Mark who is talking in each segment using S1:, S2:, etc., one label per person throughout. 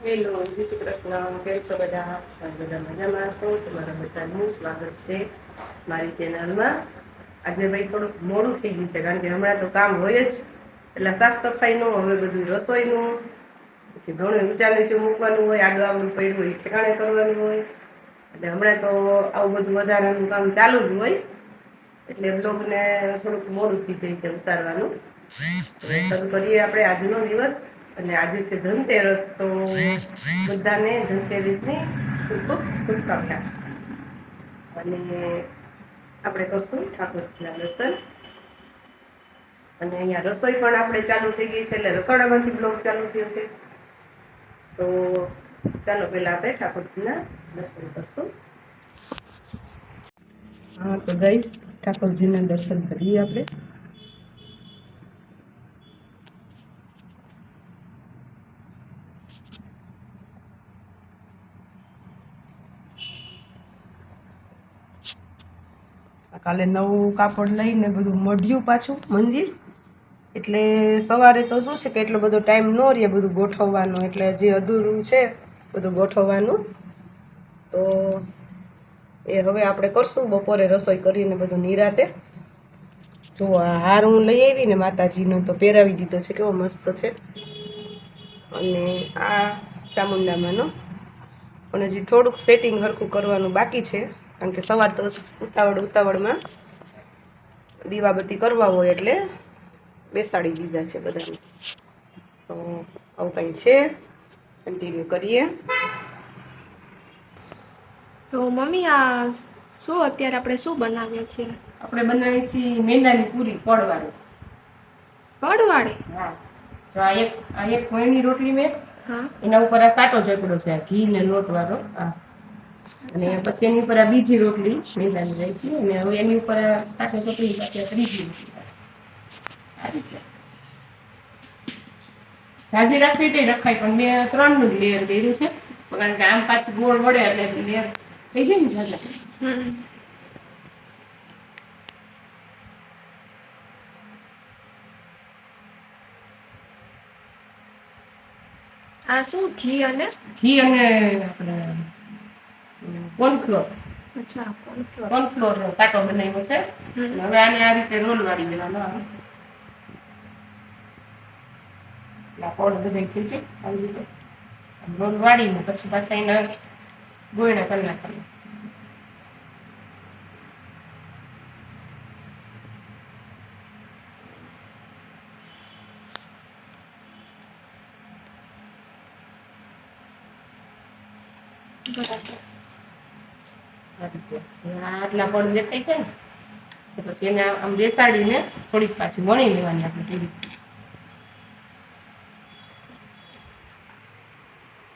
S1: Hello, જય શ્રી કૃષ્ણ. કેમ છો બધા? બધા મજામાં છો? તમારા બધાનું સ્વાગત છે મારી ચેનલમાં. આજે ભાઈ થોડુંક મોડું થઈ ગયું છે, કારણ કે હમણાં તો કામ હોય જ, એટલે સાફ સફાઈનું, હવે બધું રસોઈનું, પછી ઘણું ઊંચા નીચું મૂકવાનું હોય, આડું આવડું પડ્યું હોય ઠેકાણે કરવાનું હોય, એટલે હમણાં તો આવું બધું વધારાનું કામ ચાલુ જ હોય, એટલે બ્લોગને થોડુંક મોડું થઈ જાય છે ઉતારવાનું. શરૂ કરીએ આપણે આજનો દિવસ. અને આજે છે ધનતેરસ, તો બધાને ધનતેરસની ખૂબ ખૂબ શુભકામના. અને આપણે કરશું ઠાકોરજીના દર્શન. અને અહીંયા રસોઈ પણ આપણે ચાલુ થઈ ગઈ છે, એટલે રસોડામાંથી બ્લોગ ચાલુ થયો છે. તો ચાલો પહેલા આપણે ઠાકોરજીના દર્શન કરશું. હા, તો ગાઈસ, ઠાકોરજીના દર્શન કરીએ આપણે. કાલે નવું કાપડ લઈને બધું મઢ્યું પાછું મંદિર, એટલે સવારે તો શું છે કે એટલો બધો ટાઈમ ન રહે બધું ગોઠવવાનો, એટલે જે અધૂરું છે બધું ગોઠવવાનું, તો એ હવે આપણે કરશું બપોરે રસોઈ કરીને બધું નિરાતે. જો આ હાર હું લઈ આવી ને માતાજીનો, તો પહેરાવી દીધો છે, કેવો મસ્ત છે. અને આ ચામુંડામાંનો, અને હજી થોડુંક સેટિંગ હરખું કરવાનું બાકી છે, કારણ કે સવાર તો ઉતાવળમાં દીવાબત્તી કરવા હોય એટલે બેસાડી દીધા છે બધાને. તો આવું કંઈ છે, કન્ટિન્યુ કરીએ.
S2: તો મમ્મી, આ શું અત્યારે આપણે શું બનાવીએ છીએ?
S1: આપણે બનાવીએ છીએ મેંદાની પૂરી, પડવાળી.
S2: પડવાળી?
S1: હા. જો આ એક ઘઉંની રોટલી મેં,
S2: હા,
S1: એના ઉપર આ સાટો ચડ્યો છે, ઘી ને લોટ વાળો. આ અને પછી એની ઉપર આ બીજી રોટલી મેંદાની રાખી, અને હવે એની ઉપર સાટો ચોપડી ત્રીજી રોટલી. આ રીતે જાજી રાખવી તો રખાય, પણ મેં 3 નું લેયર કર્યું છે, કારણ કે આમ પાછું ગોળ વળે એટલે લેયર થઈ જાય ને જાજા.
S2: આ શું ઘી અને
S1: આપણે કોર્નફ્લોર.
S2: અચ્છા,
S1: કોર્નફ્લોરનો સાટો બનાવ્યો છે. હવે આને આ રીતે રોલ વાળી દેવાનો. પડ બધાય થઈ જાય આવી રીતે રોલ વાળીને પછી પાછા એના ગોયણા કરી નાખવાના.
S2: બરાબર.
S1: આટલા પડ દેખાય છે ને, તો પછી એને આમ બેસાડીને થોડીક પાછી વણી લેવાની આપણે ટીવી.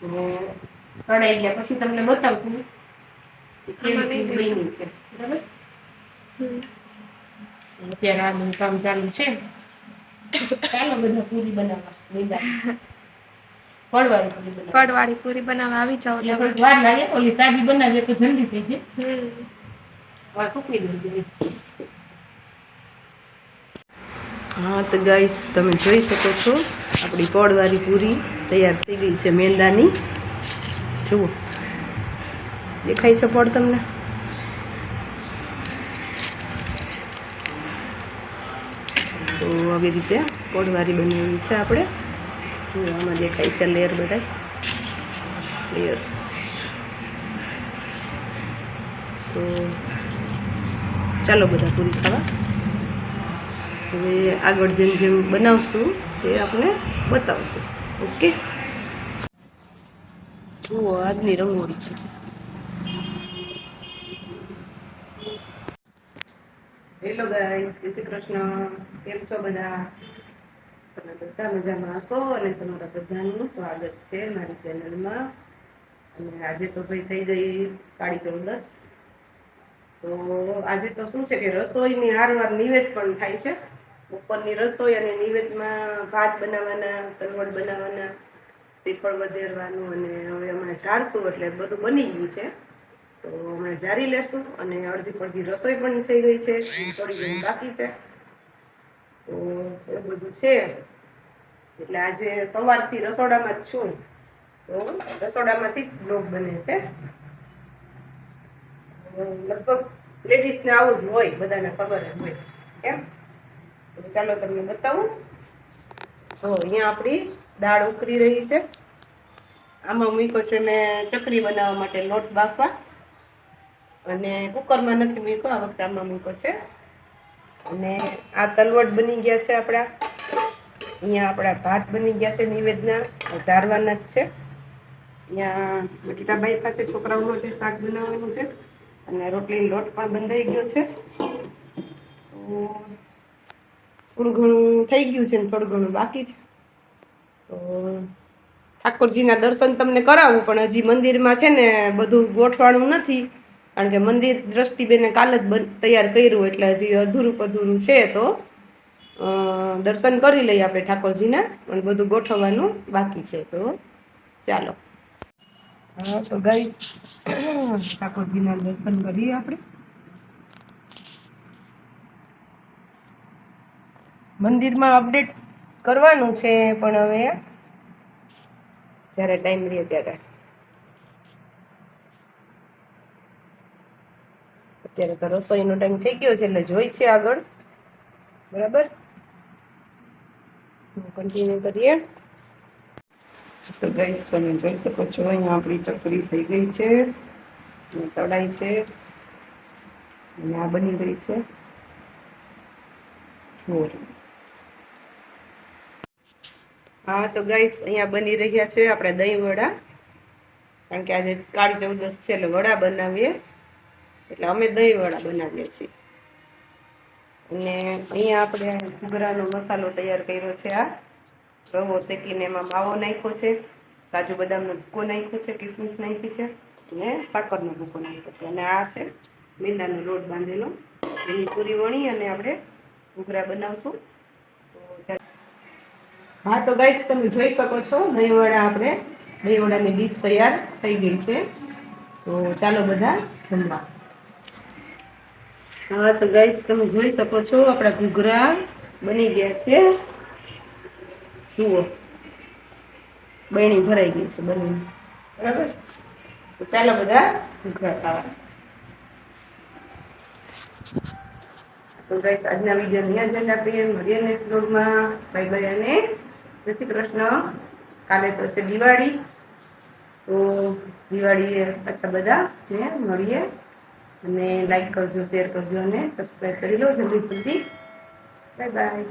S1: અને કઢાઈ ગયા પછી તમને બતાવશું કેવી બની છે. બરાબર. અત્યારે આ બધું કામ ચાલુ છે. ચાલો બધા પૂરી બનાવવા મેંદાની.
S2: પડવાળી પૂરી બનાવવા આવી જાઓ.
S1: એટલે થોડીક વાર લાગે, ઓલી સાદી બનાવીએ તો જલ્દી થઈ જાય. સૂકવી દઉં. હા, તો ગાઈસ, તમે જોઈ શકો છો આપણી પડવાળી પૂરી તૈયાર થઈ ગઈ છે મેંદાની. જુઓ, દેખાય છે પડ તમને? તો આવી રીતે પડવાળી બનાવી છે આપણે. આમાં દેખાય છે લેયર, બધા લેયર્સ. તો ચાલો બધા પૂરી ખાવા. હવે આગળ જેમ જેમ બનાવશું એ આપણે બતાવશું. ઓકે. જુઓ, આજની રંગોળી છે. હેલો ગાઈસ, જય શ્રી કૃષ્ણ. કેમ છો બધા? તમે બધા મજામાં હશો, અને તમારા બધાનું સ્વાગત છે મારી ચેનલમાં. અને આજે તો ભાઈ થઈ ગઈ કાળી ચૌદસ. તો આજે તો શું છે કે રસોઈની હારવાર નિવેદ પણ થાય છે. બપોરની રસોઈ અને નિવેદમાં ભાત બનાવવાના, તરવડ બનાવવાના, શ્રીફળ વધેરવાનું, અને હવે હમણાં ઝાડશું એટલે બધું બની ગયું છે. તો હમણાં જારી લેશું, અને અડધી પડધી રસોઈ પણ થઈ ગઈ છે, થોડી ઘણી બાકી છે. તો એ બધું છે, એટલે આજે સવારથી રસોડામાં જ છું. તો રસોડામાંથી જ બ્લોગ બને છે. લગભગ લેડીઝને આવું જ હોય, બધાને ખબર જ હોય. એમ તો ચાલો તમને બતાવું. તો અહીંયા આપણી દાળ ઉકળી રહી છે. આમાં મૂક્યો છે મેં ચકરી બનાવવા માટે લોટ બાફવા, અને કુકરમાં નથી મૂક્યો, આ વખતે આમાં મૂક્યો છે. અને આ તલવટ બની ગયા છે આપણા. અહીંયા આપણા ભાત બની ગયા છે નિવેદના, ચારવાના જ છે. અહીંયા બટેટા બાફ્યા છે છોકરાઓ માટે શાક બનાવવાનું છે, અને રોટલીનો લોટ પણ બંધાઈ ગયો છે. તો થોડું ઘણું થઈ ગયું છે ને થોડું ઘણું બાકી છે. તો ઠાકોરજીના દર્શન તમને કરાવું, પણ હજી મંદિરમાં છે ને બધું ગોઠવાણું નથી, કારણ કે મંદિર દ્રષ્ટિબેને કાલ જ તૈયાર કર્યું, એટલે હજી અધૂરું પધૂરું છે. તો દર્શન કરી લઈએ આપણે ઠાકોરજીના, અને બધું ગોઠવવાનું બાકી છે. તો ચાલો. હા તો ગાઈસ, ઠાકોરજીના દર્શન કરીએ આપણે. મંદિરમાં અપડેટ કરવાનું છે, પણ હવે જ્યારે ટાઈમ રહે ત્યારે. અત્યારે તો રસોઈનો ટાઈમ થઈ ગયો છે, એટલે જોઈ છે આગળ. બરાબર, કન્ટિન્યુ કરીએ. તો ગાઈસ તમે જોઈ શકો છો, અહીંયા આપણી ચકરી થઈ ગઈ છે, તળાઈ છે, અને આ બની ગઈ છે. હા તો ગાઈસ, અહીંયા બની રહ્યા છે આપણે દહીં વડા, કારણ કે આજે કાળી ચૌદશ છે એટલે વડા બનાવીએ, એટલે અમે દહીં વડા બનાવીએ છીએ. અને અહીંયા આપણે ઘૂઘરાનો મસાલો તૈયાર કર્યો છે. આ રવો શેકીને એમાં માવો નાખ્યો છે, કાજુ બદામનો ભૂકો નાખ્યો છે, કિસમિસ નાખી છે, અને સાકરનો ભૂકો નાખ્યો છે. અને આ છે મેંદાનો લોટ બાંધેલો, એની પૂરી વણી અને આપણે ઘૂઘરા બનાવશું. હા તો ગાઈસ, તમે જોઈ શકો છો દહીં વડા, આપણે દહીં વડાની ડીશ તૈયાર થઈ ગઈ છે. તો ચાલો બધા જમવા. હા તો ગાઈસ, તમે જોઈ શકો છો આપણા ઘૂઘરા બની ગયા છે. જુઓ, બહેણી ભરાઈ ગઈ છે બની. બરાબર, તો ચાલો બધા ઘૂઘરા ખાવા. તો ગાઈસ, આજના વિડીયો અહીંયા જ એન્ડ આપીએ. મળીએ નેક્સ્ટ બ્લોગમાં. બાય બાય અને જય શ્રી કૃષ્ણ. કાલે તો છે દિવાળી, તો દિવાળી પાછા બધા ને મળીએ. અને લાઈક કરજો, શેર કરજો, અને સબસ્ક્રાઈબ કરી લો જલ્દી જલ્દી. Bye bye.